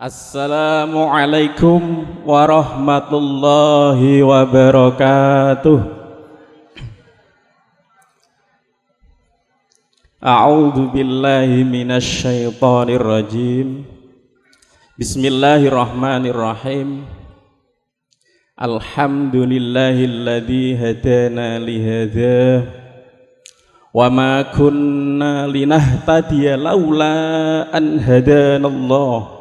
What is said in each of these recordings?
Assalamualaikum warahmatullahi wabarakatuh. A'udzu billahi minasy syaithanir rajim. Bismillahirrahmanirrahim. Alhamdulillahilladzi hadana li hadza wa ma kunna linahtadiya laula an hadanallah.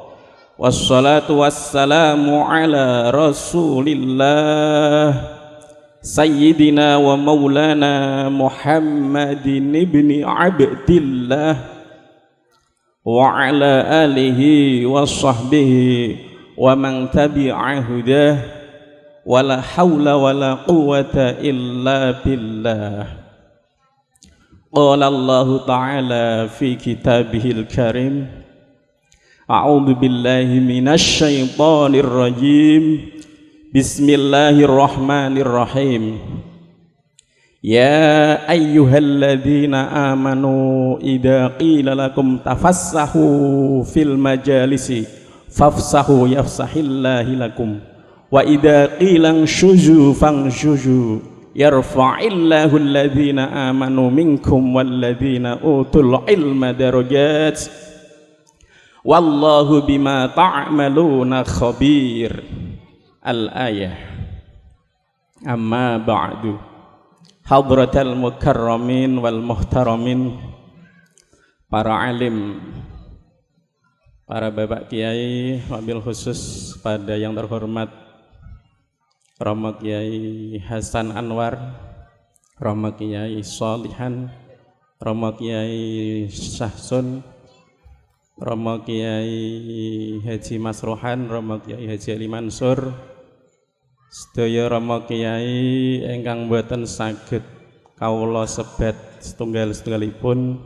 Wassalatu wassalamu ala rasulillah Sayyidina wa maulana Muhammadin ibni Abdillah wa ala alihi wa sahbihi wa man tabi'a hudah wa la hawla wa la quwwata illa billah. Qala Allah ta'ala fi kitabihil karim, A'udzu billahi minasy syaithanir rajim. Bismillahirrahmanirrahim. Ya ayyuhalladzina amanu idza qila lakum tafassahu fil majalisi fafsahu yafsahillahu lakum wa idza qila anshuzu fanshuzu yarfa'illahu alladzina amanu minkum walladzina utul ilma darajat wallahu bima ta'maluna khabir. Al-ayah. Amma ba'du. Hadratal mukarramin wal muhtaramin, para alim, para bapak kiai, wabil khusus pada yang terhormat Romo Kiai Hasan Anwar, Romo Kiai Sholihan, Romo Kiai Syahsun, Romo Kiai Haji Masrohan, Romo Kiai Haji Ali Mansur, sedaya Romo Kiai ingkang boten saged kawula sebat setunggal-setunggalipun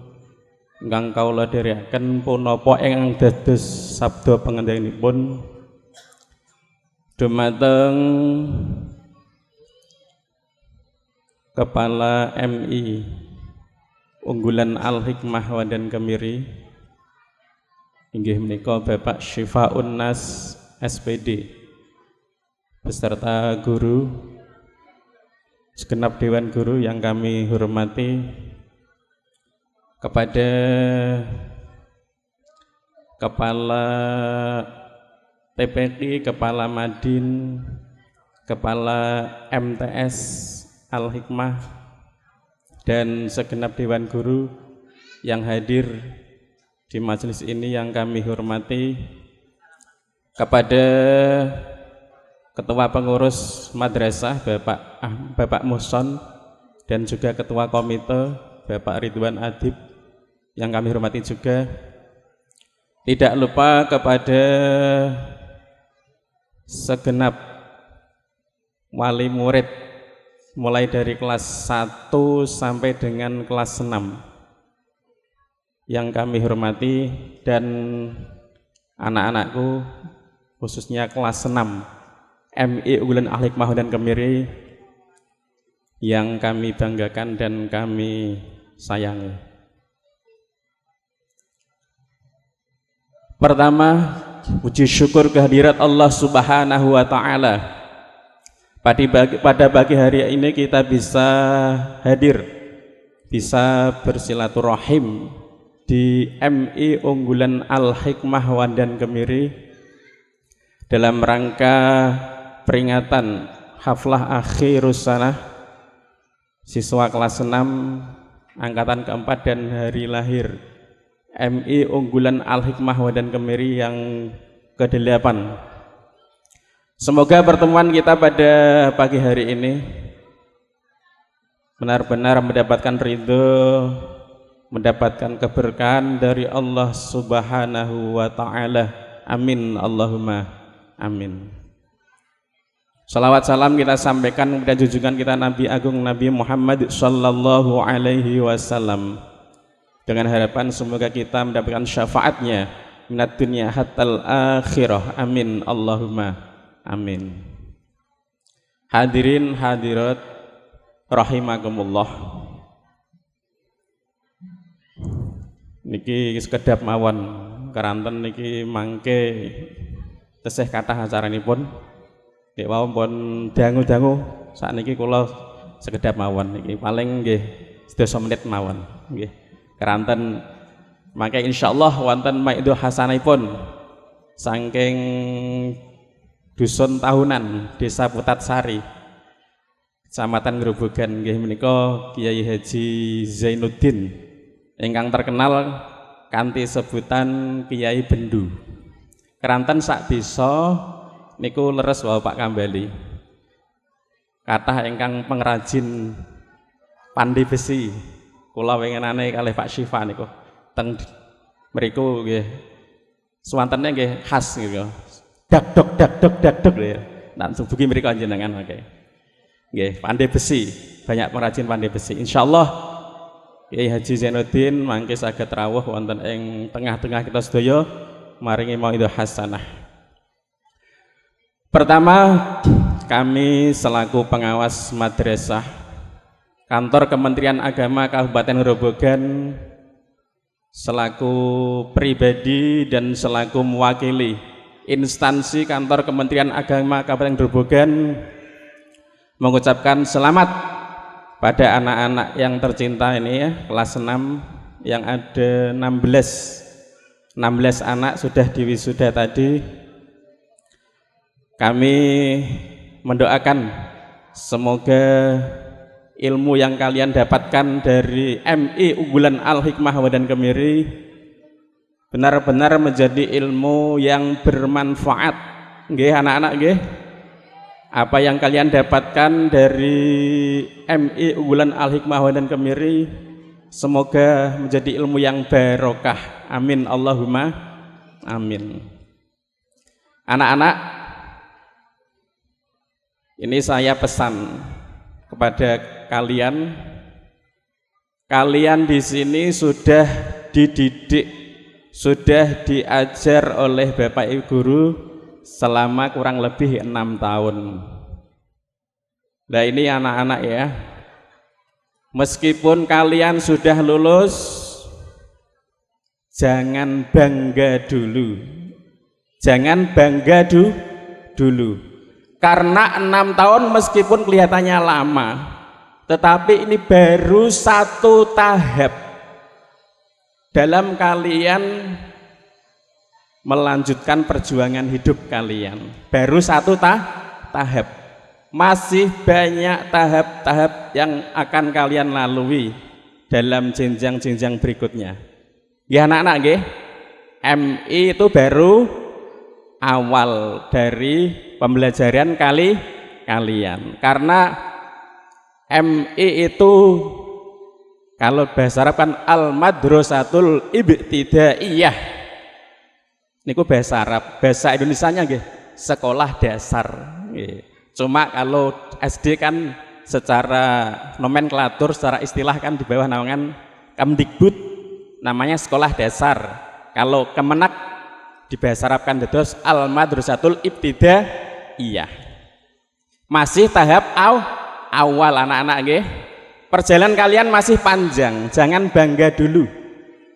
ingkang kawula dherekaken punapa ingkang dados sabda pangandikanipun dumateng Kepala MI Unggulan Al-Hikmah Wandan Kemiri inggih menika Bapak Syifaun Nas SPD beserta guru, segenap dewan guru yang kami hormati, kepada Kepala TPQ, Kepala Madin, Kepala MTS Al-Hikmah, dan segenap dewan guru yang hadir di majelis ini yang kami hormati, kepada Ketua Pengurus Madrasah Bapak Muhson, dan juga Ketua Komite Bapak Ridwan Adib yang kami hormati juga. Tidak lupa kepada segenap wali murid mulai dari kelas 1 sampai dengan kelas 6 yang kami hormati, dan anak-anakku khususnya kelas 6 MI Unggulan Al-Hikmah Wandan Kemiri yang kami banggakan dan kami sayangi. Pertama, puji syukur kehadirat Allah Subhanahu wa Ta'ala. Pada pagi hari ini kita bisa hadir, bisa bersilaturahim di MI Unggulan Al-Hikmah Wandan Kemiri dalam rangka peringatan haflah akhirus sanah siswa kelas 6 angkatan keempat dan hari lahir MI Unggulan Al-Hikmah Wandan Kemiri yang ke-8. Semoga pertemuan kita pada pagi hari ini benar-benar mendapatkan ridho, mendapatkan keberkahan dari Allah Subhanahu wa Ta'ala. Amin Allahumma amin. Salawat salam kita sampaikan kepada junjungan kita Nabi Agung Nabi Muhammad sallallahu alaihi wasallam, dengan harapan semoga kita mendapatkan syafaatnya minat dunia hatal akhirah. Amin Allahumma amin. Hadirin hadirat rahimakumullah, niki sekedap mawon keranten niki mangke tesih kathah acaranipun. Nggih wau pun dangu-dangu sakniki kula sekedap mawon niki paling nggih 10 menit mawon nggih. Keranten mangke insyaallah wonten maido hasanahipun saking dusun tahunan Desa Putatsari Kecamatan Grobogan nggih menika Kiai Haji Zainuddin ingkang terkenal kanthi sebutan Kiai Bendu. Keranten sak desa niku leres wau Pak Kambali. Kathah ingkang pengrajin pandai besi. Kula wengenane kalih Pak Syifa niku teng mriku nggih. Suwantene nggih khas niku. Dak dok ya. Langsung bugi mriku panjenengan mangke. Nggih, pandai besi, banyak pengrajin pandai besi. Insyaallah Kiai Haji Zainuddin mangke saged rawuh wonten ing tengah-tengah kita sedaya maringi mauidhah hasanah. Pertama, kami selaku pengawas madrasah Kantor Kementerian Agama Kabupaten Grobogan selaku pribadi dan selaku mewakili instansi Kantor Kementerian Agama Kabupaten Grobogan mengucapkan selamat pada anak-anak yang tercinta ini ya, kelas 6 yang ada 16 anak sudah diwisuda tadi. Kami mendoakan semoga ilmu yang kalian dapatkan dari MI Unggulan Al Hikmah Wadan Kemiri benar-benar menjadi ilmu yang bermanfaat. Nggih anak-anak nggih. Apa yang kalian dapatkan dari MI Unggulan Al Hikmah Wadan Kemiri semoga menjadi ilmu yang barokah. Amin Allahumma amin. Anak-anak, ini saya pesan kepada kalian. Kalian di sini sudah dididik, sudah diajar oleh Bapak Ibu guru selama kurang lebih 6 tahun. Nah ini anak-anak ya, meskipun kalian sudah lulus, jangan bangga dulu, jangan bangga dulu, karena 6 tahun meskipun kelihatannya lama, tetapi ini baru satu tahap dalam kalian melanjutkan perjuangan hidup kalian. Baru satu tahap, masih banyak tahap-tahap yang akan kalian lalui dalam jenjang-jenjang berikutnya. Ya anak-anak nggih, MI itu baru awal dari pembelajaran kalian. Karena MI itu kalau bahasa Arab kan Al-Madrasatul Ibtidaiyah. Niku bahasa Arab, bahasa Indonesianya nggih sekolah dasar nggih. Cuma kalau SD kan secara nomenklatur, secara istilah kan di bawah naungan Kemdikbud namanya sekolah dasar. Kalau Kemenak di bahasa Arab kan dados Al-Madrasatul Ibtidaiyah. Masih tahap awal anak-anak nggih. Perjalanan kalian masih panjang, jangan bangga dulu.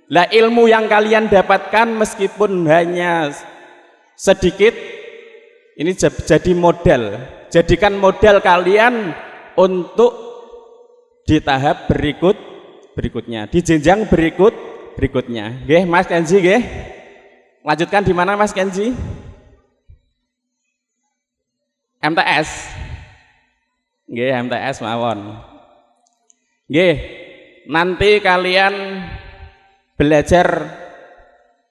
Lah ilmu yang kalian dapatkan meskipun hanya sedikit, ini jadi modal. Jadikan modal kalian untuk di tahap berikutnya, di jenjang berikutnya. Nggih, Mas Kenzi nggih. Lanjutkan di mana Mas Kenzi? MTS. Nggih, MTS mawon. Nggih, nanti kalian belajar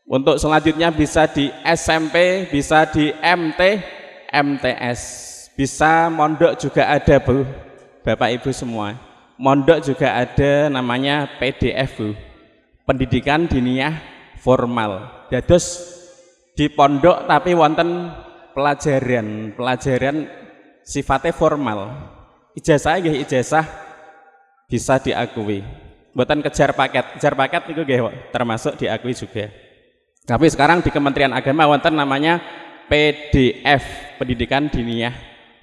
untuk selanjutnya bisa di SMP, bisa di MTS, bisa mondok juga ada Bu, Bapak Ibu semua. Mondok juga ada namanya PDF Bu, Pendidikan Diniyah Formal. Dados di pondok tapi wonten pelajaran sifatnya formal. Ijazah nggih ijazah bisa diakui. Buatan kejar paket itu termasuk diakui juga. Tapi sekarang di Kementerian Agama wonten namanya PDF, Pendidikan Diniyah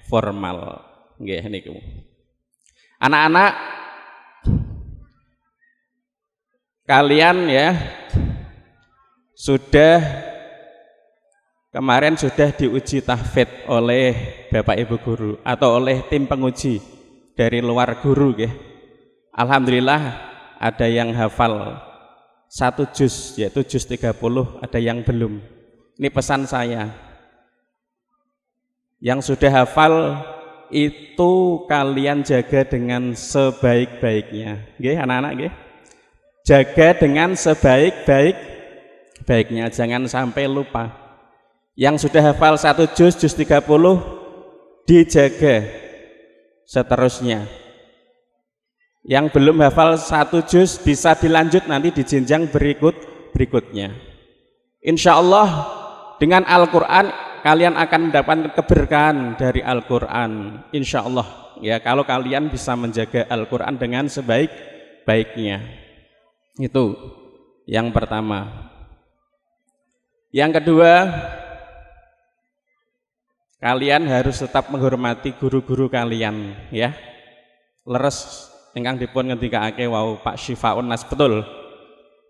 Formal. Nggih niku. Anak-anak kalian ya sudah kemarin sudah diuji tahfidz oleh Bapak Ibu guru atau oleh tim penguji dari luar guru ya. Alhamdulillah ada yang hafal 1 juz yaitu juz 30, ada yang belum. Ini pesan saya. Yang sudah hafal itu kalian jaga dengan sebaik-baiknya. Nggih anak-anak nggih. Jaga dengan sebaik-baiknya, jangan sampai lupa. Yang sudah hafal 1 juz 30 dijaga seterusnya. Yang belum hafal 1 juz bisa dilanjut nanti di jenjang berikutnya. Insya Allah dengan Al-Quran kalian akan mendapatkan keberkahan dari Al-Quran. Insya Allah ya, kalau kalian bisa menjaga Al-Quran dengan sebaik-baiknya. Itu yang pertama. Yang kedua, kalian harus tetap menghormati guru-guru kalian ya. Leres ingkang dipun ngendikake wau Pak Syifaun Nas, betul.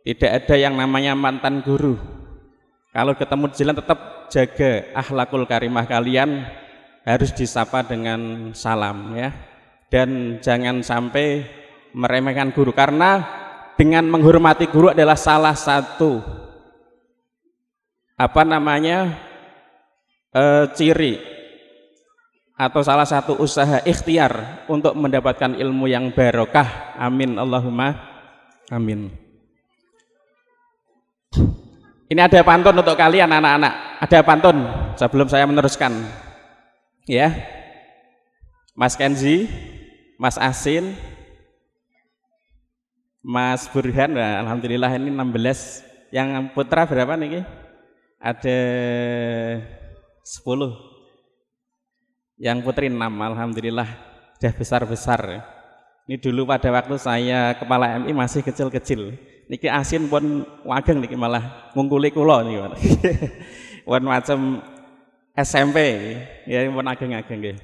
Tidak ada yang namanya mantan guru. Kalau ketemu di jalan tetap jaga akhlakul karimah kalian, harus disapa dengan salam ya. Dan jangan sampai meremehkan guru, karena dengan menghormati guru adalah salah satu ciri atau salah satu usaha ikhtiar untuk mendapatkan ilmu yang barokah. Amin Allahumma amin. Ini ada pantun untuk kalian anak-anak. Ada pantun sebelum saya meneruskan ya. Mas Kenzi, Mas Asin, Mas Burhan, nah, alhamdulillah ini 16. Yang putra berapa nih? Ada 10. Yang putri 6, alhamdulillah sudah besar-besar. Ini dulu pada waktu saya kepala MI masih kecil-kecil. Niki Asin pun wageng niki malah ngungkuli kula niki. Pun macam SMP ya, pun ageng-ageng nggih.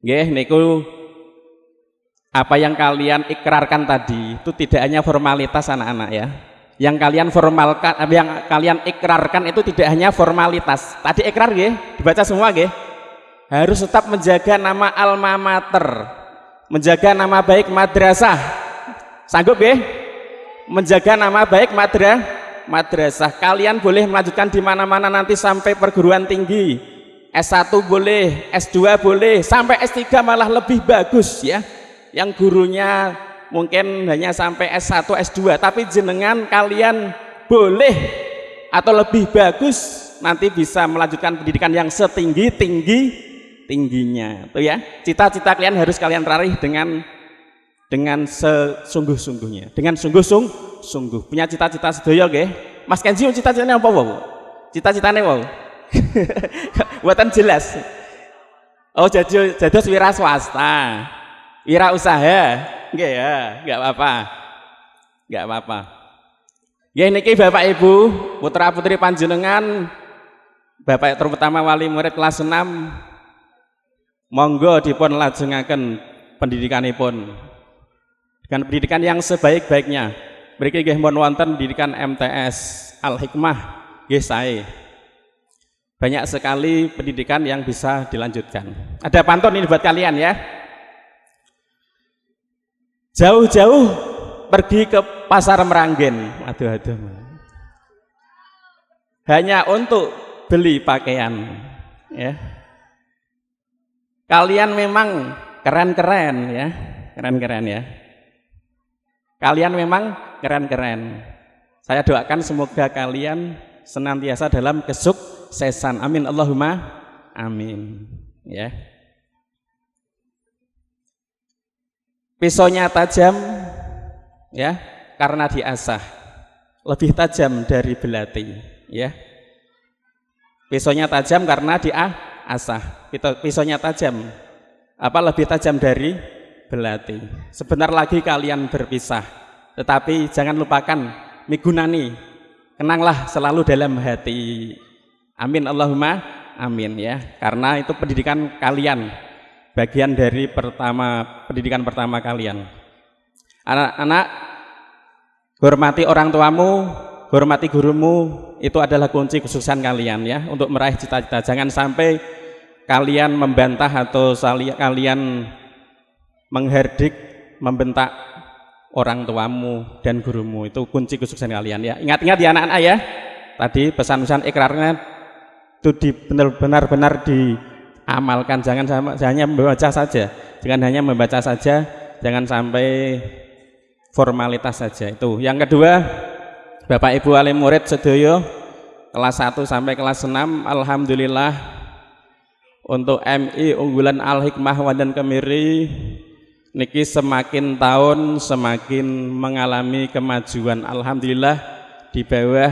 Nggih niku apa yang kalian ikrarkan tadi itu tidak hanya formalitas anak-anak ya. Yang kalian formalkan, yang kalian ikrarkan itu tidak hanya formalitas. Tadi ikrar nggih, dibaca semua nggih. Harus tetap menjaga nama alma mater, menjaga nama baik madrasah. Sanggup nggih? Menjaga nama baik madrasah. Kalian boleh melanjutkan di mana-mana nanti sampai perguruan tinggi. S1 boleh, S2 boleh, sampai S3 malah lebih bagus ya. Yang gurunya mungkin hanya sampai S1, S2, tapi jenengan kalian boleh atau lebih bagus nanti bisa melanjutkan pendidikan yang setinggi-tingginya. Tuh ya, cita-cita kalian harus kalian raih dengan sesungguh-sungguhnya, dengan sungguh-sungguh. Punya cita-cita sedaya nggih. Mas Kenzi cita-citanya apa wae? Cita-citane wae. Buatan jelas. Oh, jados wira swasta. Wira usaha. Nggih ya, enggak apa-apa. Enggak apa-apa. Nggih niki Bapak Ibu, putra-putri panjenengan, Bapak terutama wali murid kelas 6, monggo dipun lajengaken pendidikanipun dengan pendidikan yang sebaik-baiknya. Mriki nggih mun wonten pendidikan MTS Al-Hikmah nggih sae. Banyak sekali pendidikan yang bisa dilanjutkan. Ada pantun ini buat kalian ya. Jauh-jauh pergi ke pasar Meranggen, aduh, hanya untuk beli pakaian ya. Kalian memang keren-keren ya, keren-keren ya. Kalian memang keren-keren. Saya doakan semoga kalian senantiasa dalam kesuksesan. Amin Allahumma amin ya. Pisaunya tajam ya, karena diasah. Lebih tajam dari belati ya. Pisaunya tajam karena diasah. Pisaunya tajam apa lebih tajam dari belati. Sebentar lagi kalian berpisah, tetapi jangan lupakan migunani. Kenanglah selalu dalam hati. Amin Allahumma amin ya. Karena itu pendidikan kalian, bagian dari pendidikan pertama kalian. Anak-anak, hormati orang tuamu, hormati gurumu, itu adalah kunci kesuksesan kalian ya untuk meraih cita-cita. Jangan sampai kalian membantah atau kalian mengherdik, membentak orang tuamu dan gurumu. Itu kunci kesuksesan kalian ya. Ingat-ingat ya anak-anak ya. Tadi pesan-pesan ikrarnya itu benar-benar diamalkan. Jangan hanya membaca saja. Jangan hanya membaca saja. Jangan sampai formalitas saja. Itu. Yang kedua, Bapak Ibu alim murid sedoyo kelas 1 sampai kelas 6, alhamdulillah untuk MI Unggulan Al Hikmah Wandan Kemiri niki semakin tahun semakin mengalami kemajuan. Alhamdulillah di bawah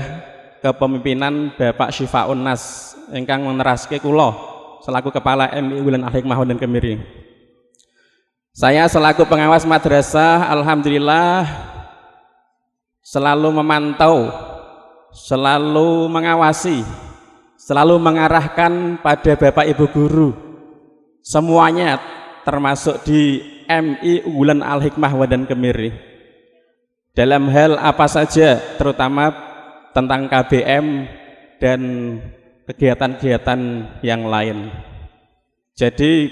kepemimpinan Bapak Syifaun Nas ingkang meneraske kula selaku kepala MI Unggulan Al Hikmah Wandan Kemiri. Saya selaku pengawas madrasah alhamdulillah selalu memantau, selalu mengawasi, selalu mengarahkan pada Bapak Ibu guru semuanya termasuk di MI Unggulan Al Hikmah Wandan Kemiri dalam hal apa saja, terutama tentang KBM dan kegiatan-kegiatan yang lain. Jadi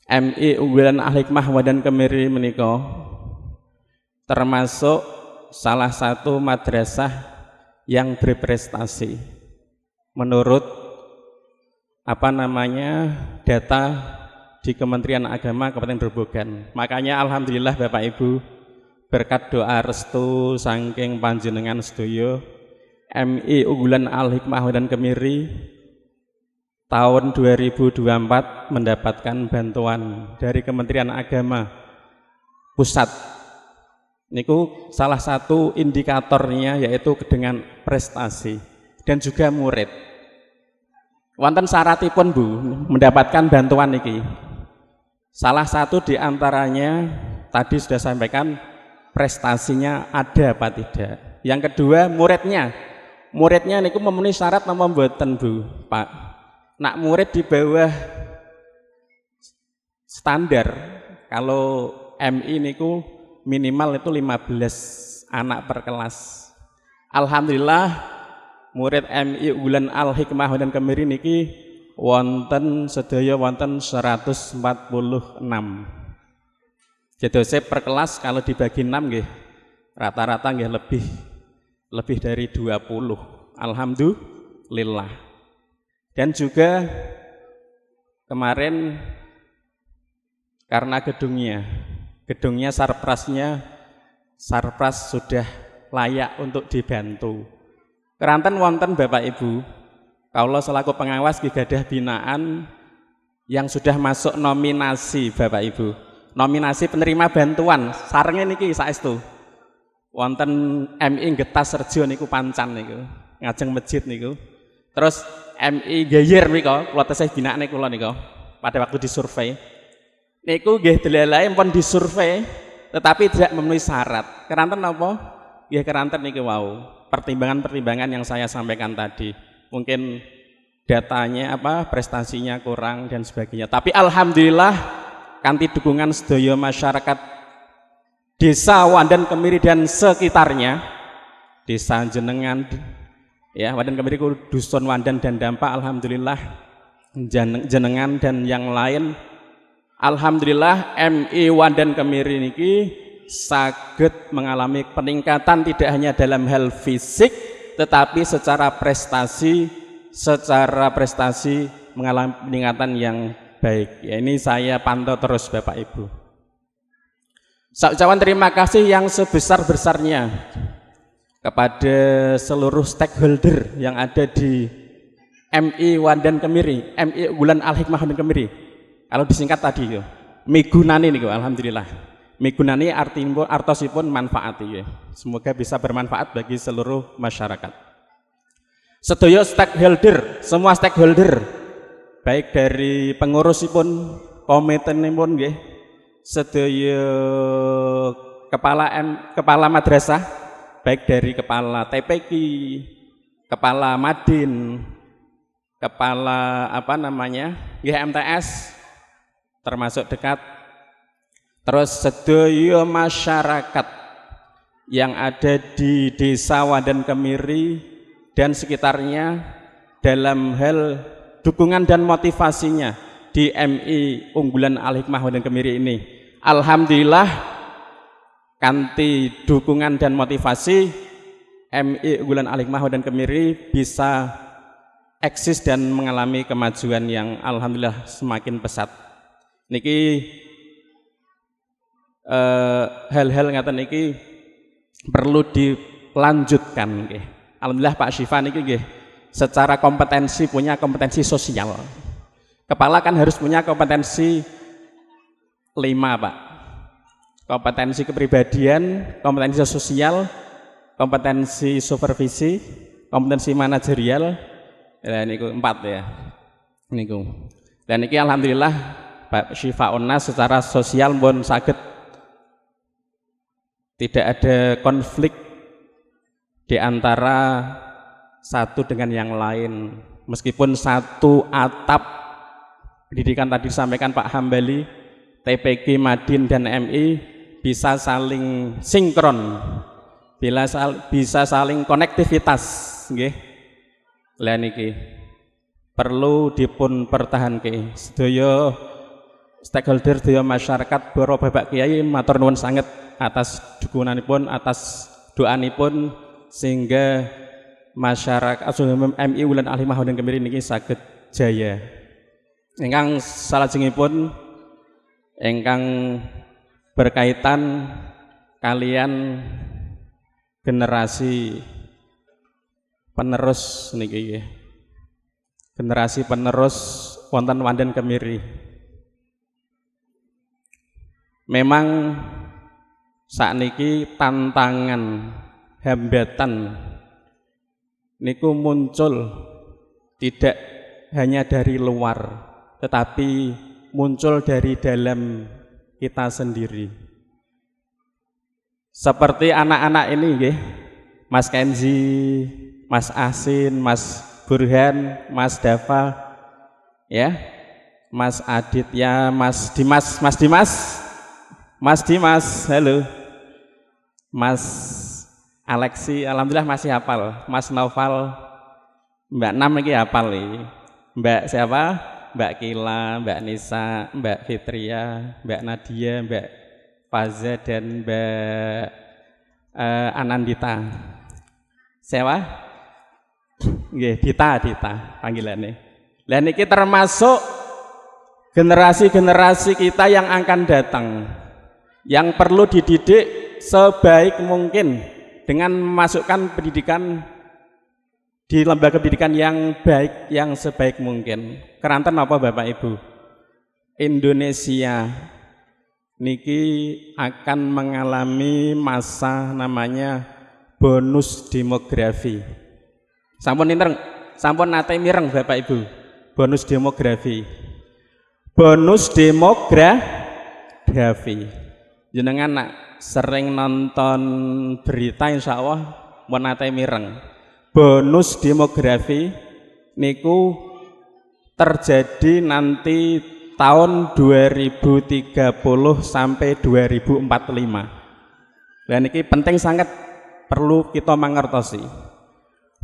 MI Unggulan Al Hikmah Wandan Kemiri menika termasuk salah satu madrasah yang berprestasi menurut data di Kementerian Agama Kabupaten Grobogan. Makanya alhamdulillah Bapak Ibu berkat doa restu saking panjenengan sedaya MI Unggulan Al Hikmah Wandan Kemiri tahun 2024 mendapatkan bantuan dari Kementerian Agama Pusat. Niku salah satu indikatornya yaitu dengan prestasi dan juga murid. Wonten syaratipun Bu mendapatkan bantuan niki. Salah satu diantaranya tadi sudah sampaikan prestasinya ada apa tidak. Yang kedua muridnya niku memenuhi syarat napa mboten Bu Pak. Nak murid di bawah standar kalau MI niku minimal itu 15 anak per kelas. Alhamdulillah murid MI Unggulan Al Hikmah Wandan Kemiri niki wonten sedaya wonten 146. Jadose per kelas kalau dibagi 6 nggih rata-rata nggih lebih dari 20. Alhamdulillah. Dan juga kemarin karena gedungnya sarpras sudah layak untuk dibantu. Keranten wonten Bapak Ibu, kula selaku pengawas gadah binaan yang sudah masuk nominasi Bapak Ibu. Nominasi penerima bantuan sarenge niki saestu. Wonten MI Getas Rejo niku Pancan niku, ngajeng masjid niku. Terus MI Gayer nika kula tesih binaan kula nika pada waktu disurvei. Niku nggih delalae pun disurvei tetapi tidak memenuhi syarat. Keranten napa? Nggih keranten niki wau. Pertimbangan-pertimbangan yang saya sampaikan tadi. Mungkin datanya prestasinya kurang dan sebagainya. Tapi alhamdulillah kanthi dukungan sedaya masyarakat Desa Wandan Kemiri dan sekitarnya, desa jenengan ya Wandan Kemiri dusun Wandan dan Dampak, alhamdulillah jenengan dan yang lain. Alhamdulillah MI Wandan Kemiri niki saged mengalami peningkatan tidak hanya dalam hal fisik tetapi secara prestasi mengalami peningkatan yang baik. Ya, ini saya pantau terus Bapak Ibu. Saya ucapkan terima kasih yang sebesar-besarnya kepada seluruh stakeholder yang ada di MI Wandan Kemiri, MI Unggulan Al Hikmah Wandan Kemiri. Kalau disingkat tadi yo, migunani niku alhamdulillah. Migunani artosipun manfaati ya. Semoga bisa bermanfaat bagi seluruh masyarakat. Sedaya stakeholder, semua stakeholder baik dari pengurusipun, komitenipun nggih, sedaya kepala madrasah, baik dari kepala TPQ, kepala Madin, kepala MTS termasuk dekat, terus sedaya masyarakat yang ada di Desa Wandan Kemiri dan sekitarnya dalam hal dukungan dan motivasinya di MI Unggulan Al-Hikmah Wandan Kemiri ini. Alhamdulillah kanthi dukungan dan motivasi MI Unggulan Al-Hikmah Wandan Kemiri bisa eksis dan mengalami kemajuan yang alhamdulillah semakin pesat. Niki hal-hal ngaten niki perlu dilanjutkan nggih. Alhamdulillah Pak Syifa niki nggih secara kompetensi punya kompetensi sosial. Kepala kan harus punya kompetensi 5, Pak. Kompetensi kepribadian, kompetensi sosial, kompetensi supervisi, kompetensi manajerial. Ya niku 4 ya. Niku. Dan niki alhamdulillah Pak Syifa Unas secara sosial pun saged tidak ada konflik di antara satu dengan yang lain, meskipun satu atap pendidikan tadi disampaikan Pak Hambali, TPG, Madin dan MI bisa saling sinkron, bisa saling konektivitas, nggih. Lah niki perlu dipun pertahanke sedaya stakeholder, sedaya masyarakat, para Bapak Kiai matur nuwun sanget atas dukunganipun, atas doanipun sehingga masyarakat MI Unggulan Al-Hikmah Wandan Kemiri niki saged jaya. Ingkang salajengipun ingkang berkaitan kalian generasi penerus niki, generasi penerus wonten Wandan Kemiri. Memang sakniki tantangan, hambatan niku muncul tidak hanya dari luar, tetapi muncul dari dalam kita sendiri. Seperti anak-anak ini nggih, Mas Kenzi, Mas Asin, Mas Burhan, Mas Dava, ya, Mas Aditya, Mas Dimas, halo, Mas Alexi, alhamdulillah masih hafal, Mas Noval, Mbak Nam lagi hafal nih, Mbak siapa? Mbak Kila, Mbak Nisa, Mbak Fitria, Mbak Nadia, Mbak Faza dan Mbak Anandita. Siapa? Nggih, Dita panggilannya. Lah niki termasuk generasi-generasi kita yang akan datang, yang perlu dididik sebaik mungkin dengan memasukkan pendidikan di lembaga pendidikan yang baik, yang sebaik mungkin. Keranten apa Bapak Ibu? Indonesia niki akan mengalami masa namanya bonus demografi. Sampun nate mireng Bapak Ibu. Bonus demografi. Bonus demografi. Jenengan nak sering nonton berita insya Allah menate mireng. Bonus demografi niku terjadi nanti tahun 2030 sampai 2045. Dan ini penting sangat perlu kita mengertosi.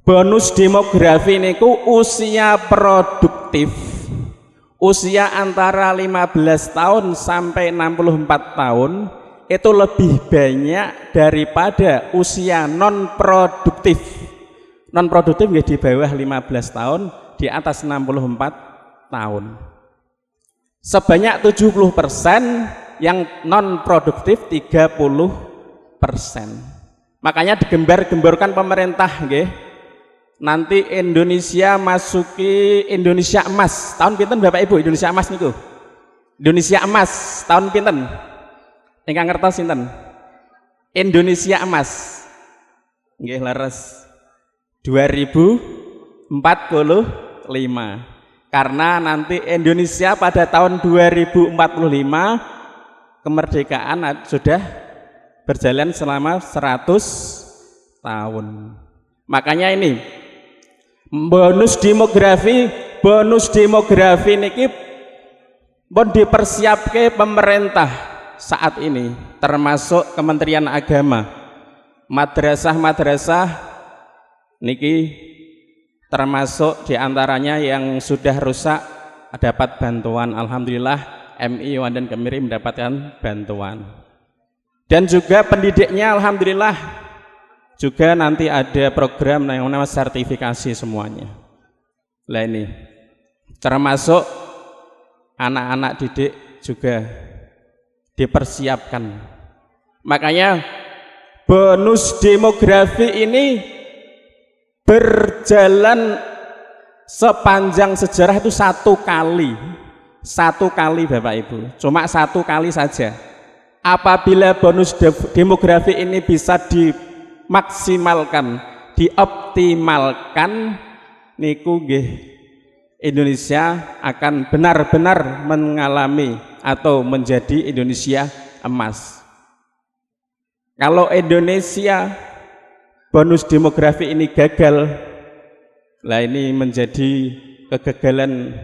Bonus demografi niku usia produktif, usia antara 15 tahun sampai 64 tahun itu lebih banyak daripada usia non produktif. Non produktif ya di bawah 15 tahun, di atas 64 tahun. Sebanyak 70% yang non produktif 30%. Makanya digembar-gemborkan pemerintah nggih. Nanti Indonesia masuki Indonesia emas. Tahun pinten Bapak Ibu Indonesia emas niku? Indonesia emas tahun pinten? Ingkang ngertos sinten? Indonesia emas. Nggih leres 2045. Karena nanti Indonesia pada tahun 2045 kemerdekaan sudah berjalan selama 100 tahun. Makanya ini bonus demografi niki pun dipersiapkan pemerintah saat ini, termasuk Kementerian Agama. madrasah-madrasah niki termasuk diantaranya yang sudah rusak dapat bantuan. Alhamdulillah MI Wandan Kemiri mendapatkan bantuan. Dan juga pendidiknya alhamdulillah juga nanti ada program yang namanya sertifikasi semuanya. Lah ini termasuk anak-anak didik juga dipersiapkan. Makanya bonus demografi ini berjalan sepanjang sejarah itu satu kali Bapak Ibu, cuma satu kali saja. Apabila bonus demografi ini bisa dimaksimalkan, dioptimalkan, niku nggih Indonesia akan benar-benar mengalami atau menjadi Indonesia emas. Kalau Indonesia bonus demografi ini gagal, lah ini menjadi kegagalan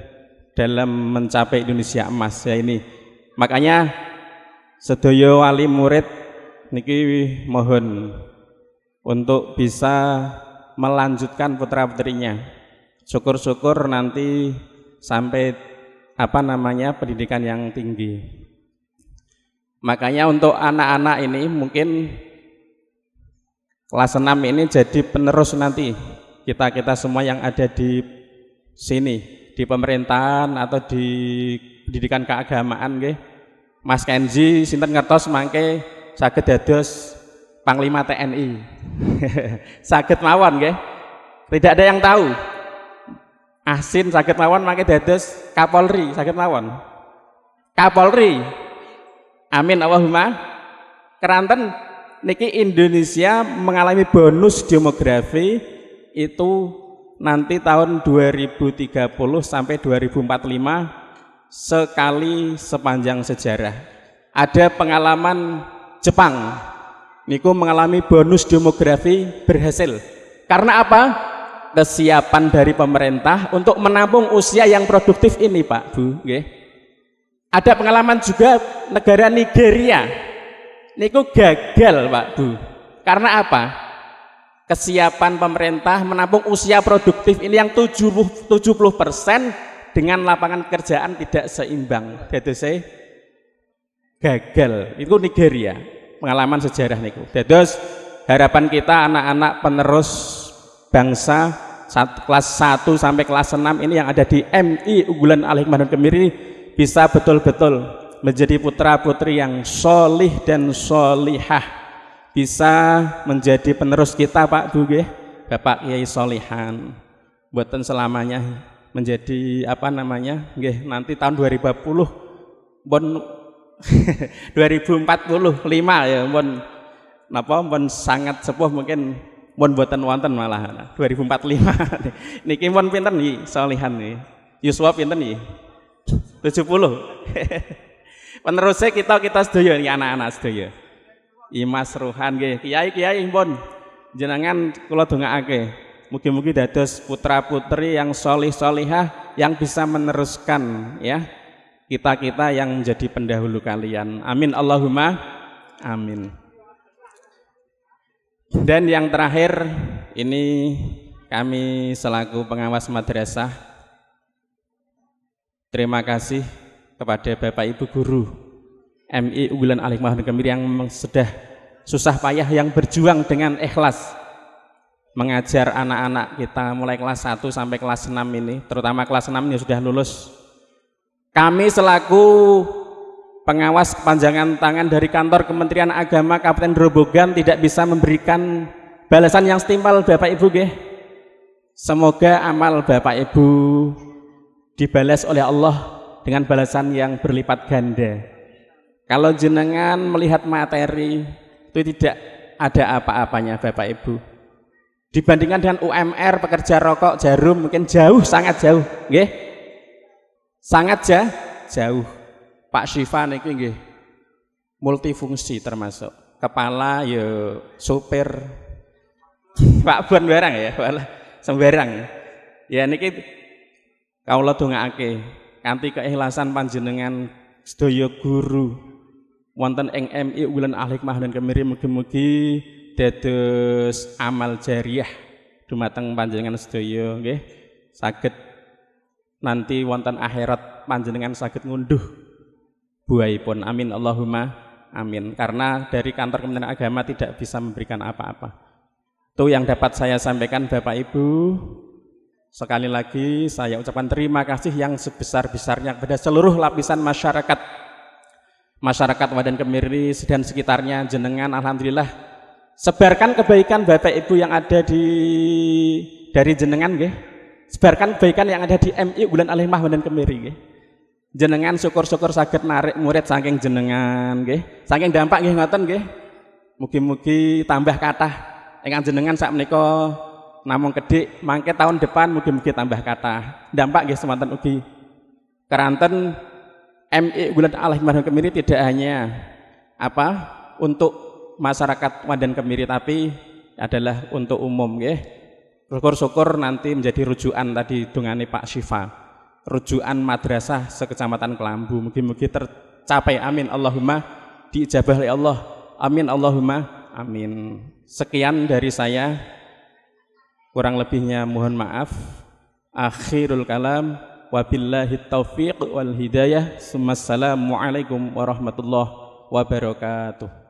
dalam mencapai Indonesia emas ya ini. Makanya sedaya wali murid niki mohon untuk bisa melanjutkan putra-putrinya. Syukur-syukur nanti sampai pendidikan yang tinggi. Makanya untuk anak-anak ini mungkin kelas 6 ini jadi penerus nanti kita semua yang ada di sini, di pemerintahan atau di pendidikan keagamaan nggih. Mas Kenzi sinten ngertos mangke saged dados Panglima TNI. Saged mawon nggih. Tidak ada yang tahu. Asin saged mawon mangke dados Kapolri, saged mawon. Kapolri. Amin Allahumma. Keranten niki Indonesia mengalami bonus demografi itu nanti tahun 2030 sampai 2045 sekali sepanjang sejarah. Ada pengalaman Jepang niku mengalami bonus demografi berhasil. Karena apa? Kesiapan dari pemerintah untuk menampung usia yang produktif ini, Pak Bu, nggih. Ada pengalaman juga negara Nigeria. Niku gagal Pak Bu. Karena apa? Kesiapan pemerintah menampung usia produktif ini yang 70% dengan lapangan pekerjaan tidak seimbang. Dados gagal. Itu Nigeria. Pengalaman sejarah niku. Dados harapan kita anak-anak penerus bangsa kelas 1 sampai kelas 6 ini yang ada di MI Unggulan Al-Hikmah dan Kemiri bisa betul-betul menjadi putra-putri yang solih dan solihah, bisa menjadi penerus kita Pak Bu nggih, Bapak Kiai Solihan. Mboten selamanya menjadi nggih, nanti tahun 2040 pun 2045 ya pun sangat sepuh mungkin pun mboten wonten malah 2045. Niki pun pinten nggih Solihan nggih. Yuswa pinten nggih? 70. Penerusnya kita sedaya nih anak-anak sedaya. Imas Ruhan nggih, kiai pun jenengan kula dongaake. Mugi-mugi dados putra-putri yang solih-solihah yang bisa meneruskan ya kita yang menjadi pendahulu kalian. Amin Allahumma amin. Dan yang terakhir ini kami selaku pengawas madrasah terima kasih kepada Bapak Ibu guru MI Unggulan Al-Hikmah dan Kemiri yang sudah susah payah yang berjuang dengan ikhlas mengajar anak-anak kita mulai kelas 1 sampai kelas 6 ini, terutama kelas 6 yang sudah lulus. Kami selaku pengawas kepanjangan tangan dari kantor Kementerian Agama Kabupaten Grobogan tidak bisa memberikan balasan yang setimpal Bapak Ibu nggih. Semoga amal Bapak Ibu dibalas oleh Allah dengan balasan yang berlipat ganda. Kalau jenengan melihat materi itu tidak ada apa-apanya Bapak Ibu. Dibandingkan dengan UMR, pekerja rokok, jarum mungkin jauh, sangat jauh, nggih. Sangat jauh. Pak Syifa niki nggih multifungsi termasuk kepala ya supir. Pak Buan barang ya, sembarang. Ya niki kawula dongaake kanthi keikhlasan panjenengan sedaya guru wonten ing MI Unggulan Al-Hikmah dan Kemiri mugi-mugi dados amal jariah dumateng panjenengan sedaya nggih, saged nanti wonten akhirat panjenengan saged ngunduh buahipun. Amin Allahumma amin. Karena dari kantor Kementerian Agama tidak bisa memberikan apa-apa. Itu yang dapat saya sampaikan Bapak Ibu. Sekali lagi saya ucapkan terima kasih yang sebesar-besarnya kepada seluruh lapisan masyarakat Wadan Kemiri dan sekitarnya. Jenengan alhamdulillah sebarkan kebaikan Bapak Ibu yang ada dari jenengan nggih. Sebarkan kebaikan yang ada di MI Bulan Alimah Wadan Kemiri nggih. Jenengan syukur-syukur saged narik murid saking jenengan nggih. Saking dampak nggih ngoten nggih. Mugi-mugi tambah kathah ingkang jenengan sakmenika namung kedhik, mangke tahun depan mugi-mugi tambah kathah. Dampak nggih semanten ugi keranten MI Bulan Alimah Wadan Kemiri tidak hanya untuk masyarakat Wadan Kemiri, tapi adalah untuk umum nggih. Syukur-syukur nanti menjadi rujukan tadi dungane Pak Syifa, rujukan madrasah sekecamatan Kelambu. Mugi-mugi tercapai, amin Allahumma, diijabah oleh Allah, amin Allahumma amin. Sekian dari saya, kurang lebihnya mohon maaf. Akhirul kalam, wabillahi taufiq wal hidayah. Assalamualaikum warahmatullahi wabarakatuh.